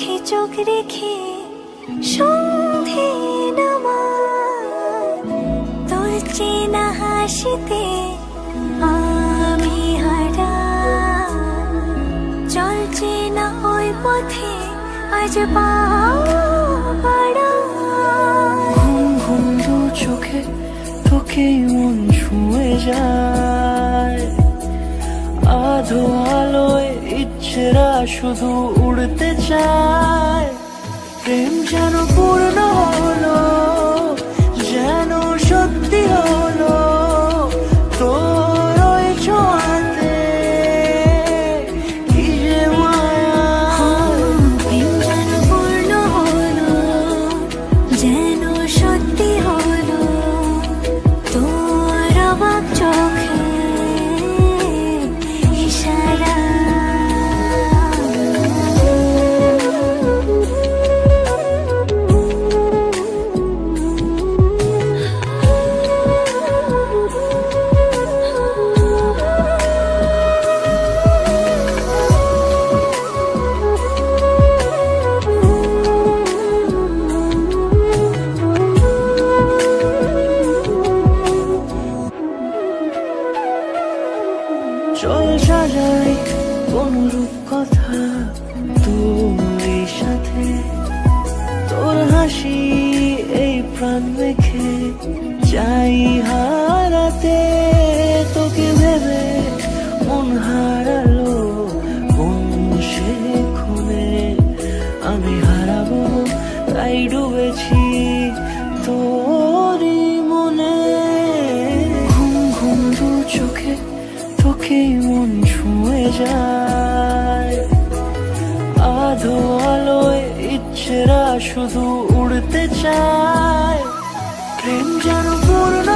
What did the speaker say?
চোখে চোখ রেখে সন্ধে নামার তোর চেনা হাসিতে আমি হারা চলছে না ওই পথে আজ পাড়া ঘুম ঘুম দু চোখে তোকেই মন ছুঁয়ে যায় আধো আলোয় ইচ্ছেরা শুধু উড়তে চায় প্রেম যেন পূর্ণ হলো যেন সত্যি হলো তোর ওই ছোঁয়াতে কি যে মায়া প্রেম যেন পূর্ণ হলো যেন সত্যি হলো তোর অবাক চোখে ইশারা চল সাজাই কোন রূপ কথা তোর সাথে তোর হাসি এই প্রাণ মেখে চাই হারাতে তোকে ভেবে মন হারালো কোন সে খুনে আমি হারাবো তাই ডুবেছি তোরই মনে ঘুম ঘুম দু চোখে তোকেই মন ছুঁয়ে যায় আধো আলোয় ইচ্ছেরা শুধু উড়তে চায় প্রেম যেন পূর্ণ